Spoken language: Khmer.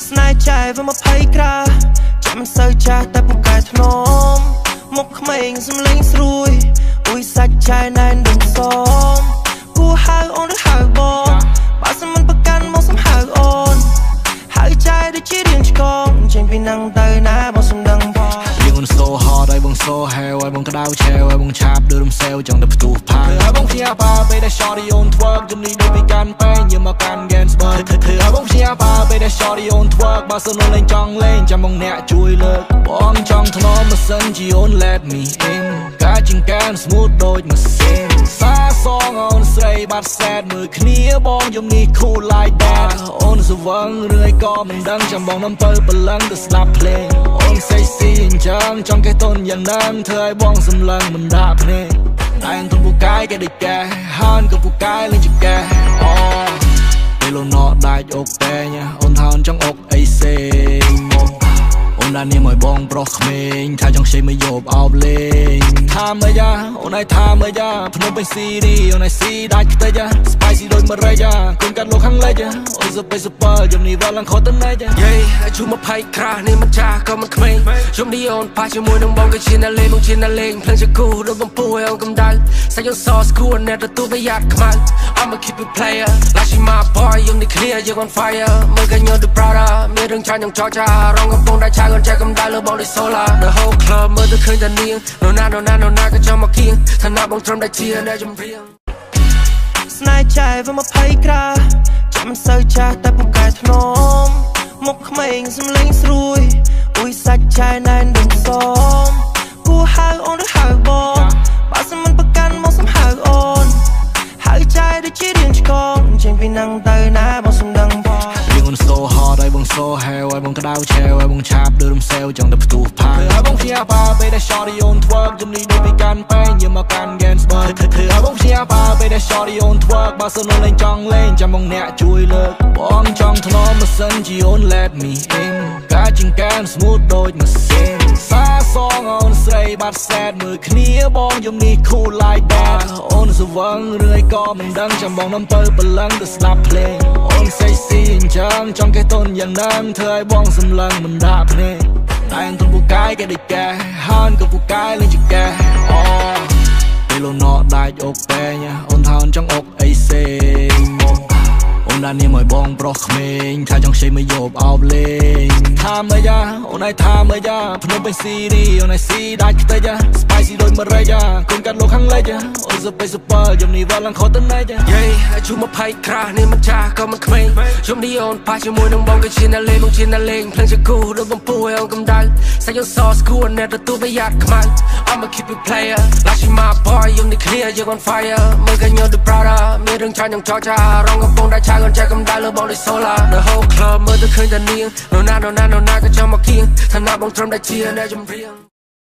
ស្នេហ៍ចាយវាមកភ័យក្រាចាំមិនសូវចាស់តែពូកែថ្នមមកក្មេងសំលេងស្រួយអ៊ុយសាច់ចាយណែនដុំសមគួហៅអូនឬហៅបងបើសិនមិនប្រកាន់មកសំហៅអូនហៅចាយដូចជារៀងឆ្កងចេញពីនឹងទៅណាបងសំដឹងផងយើងអូនសូហត់ឲ្យបងសូហែវឲ្យបងក្តៅឆែវឲ្យបងឆាបដូចរំសេវចង់ទៅផ្ទុះផាឲ្យបងជាបាពេលដែល shorty on twerk ជំនីដូចពីកាន់ពេញយើងមកកាន់ Gens Bar ធ្វើឲ្យបងជាបាពេលដែល shorty on twerk បើសិនលេងចង់លេងចាំបងអ្នកជួយលើកបងចង់ថ្នមមិនសិនជាអូន let me in ការជាងកាន smooth ដូចម៉ាស៊ីនសាសងអូនស្រីបាត់ sad មើលគ្នាបងយំនេះ cool like that អូនស្វឹងរឿងអីក៏មិនដឹងចាំបងនាំទៅបលឹងទៅស្ដាប់ភ្លេងអូន sexy អញ្ចឹងចង់គេតូនយ៉ាងហ្នឹងធ្វើឲ្យបងសម្លឹងមិនដាក់ភ្នែកតែងទុំពូកែគេដូចកែហានក៏ពូកែលេងជាកែអូពេលអូនណោដាច់អុកតែញអូនថាអូនចង់អុកអីសេងមកអូនដាក់នាមឲ្យបងប្រុសក្មេងថាចង់ខ្ចីមកយកអោបលេងថាមិនយ៉ាអូនឲ្យថាមិនយ៉ាភ្នំពេញស៊ីរីអូនឲ្យស៊ីដាច់ខ្ទេច spicy ដូចមករេចគុំកាត់លោកខាងលិចអូនសុបទៅសុបយំនេះវល់ឡើងខតទៅណែចយេជុំមកភ័យក្រានេះមិនចាស់ក៏មិនក្មេងយំនេះអូនប៉ះជាមួយនឹងបងក៏ជាអ្នកលេងមកជាអ្នកលេងភ្លេងជាគូដូចបំពួយអូនកំដៅសាច់អូនសស្គូអ្នកទទួលប្រយ័ត្នខ្មៅ I'm a keep it player ឡាស៊ីម៉ា boy យំនេះ clear យើង on fire មើលកញ្ញើ the brother មានរឿងចាញ់យ៉ាងចោចារងកំពុងតែឆៅអូនចែកកំដៅលើបងដូច solar the whole club មើលទៅឃើញតែនាងនរណាក៏ចង់មកគៀងថាណាបងត្រឹមតែជាអ្នកចម្រៀងស្នេហ៍ចាយវាមកភ័យក្រាចាំមិនសូវចាស់តែពូកែថ្នមមកក្មេងសំលេងស្រួយអ៊ុយសាច់ចាយណែនដុំសមគួហៅអូនឬហៅបងបើសិនមិនប្រកាន់មកសំហៅអូនហៅចាយដូចជារៀងឆ្កងចេញពីនឹងទៅណាបងសំដឹងផងយើងអូនសូហត់ឲ្យបងសូហែវឲ្យបងក្តៅឆែវឲ្យបងឆាបដូចរំសេវចង់ទៅផ្ទុះផាឲ្យបងជាបាពេលដែល shorty on twerk ជំនីដូចពីកាន់ពេញយើងមកកាន់ Gens Bar ធ្វើឲ្យបងជាបាពេលដែល shorty on twerk បើសិនលេងចង់លេងចាំបងអ្នកជួយលើកបងចង់ថ្នមមិនសិនជាអូន let me in ការជាងកាន smooth ដូចម៉ាស៊ីនសាសងអូនស្រីបាត់ sad មើលគ្នាបងយំនេះ cool like that អូនស្វឹងរឿងអីក៏មិនដឹងចាំបងនាំទៅបលឹងទៅស្ដាប់ភ្លេងអូន sexy អញ្ចឹងចង់គេតូនយ៉ាងហ្នឹងធ្វើឲ្យបងសម្លឹងមិនដាក់ភ្នែកតែងទុំពូកែគេដូចកែហានក៏ពូកែលេងជាកែអូពេលអូនណោដាច់អុកតែញអូនថាអូនចង់អុកអីសេងមកអូនដាក់នាមឲ្យបងប្រុសក្មេងថាចង់ខ្ចីមកយកអោបលេងថាមិនយ៉ាអូនឲ្យថាមិនយ៉ាភ្នំពេញស៊ីរីអូនឲ្យស៊ីដាច់ខ្ទេច spicy ដូចមករេចគុំកាត់លោកខាងលិចអូនសុបទៅសុបយំនេះវល់ឡើងខតទៅណែចយេជុំមកភ័យក្រានេះមិនចាស់ក៏មិនក្មេងយំនេះអូនប៉ះជាមួយនឹងបងក៏ជាអ្នកលេងមកជាអ្នកលេងភ្លេងជាគូដូចបំពួយអូនកំដៅសាច់អូនសស្គូអ្នកទទួលប្រយ័ត្នខ្មៅ I'm a keep it player ឡាស៊ីម៉ា boy យំនេះ clear យើង on fire មើលកញ្ញើ the brother មានរឿងចាញ់យ៉ាងចោចារងកំពុងតែឆៅអូនចែកកំដៅលើបងដូច solar the whole club មើលទៅឃើញតែនាងនរណាក៏ចង់មកគៀងថាណាបងត្រឹមតែជាអ្នកចម្រៀង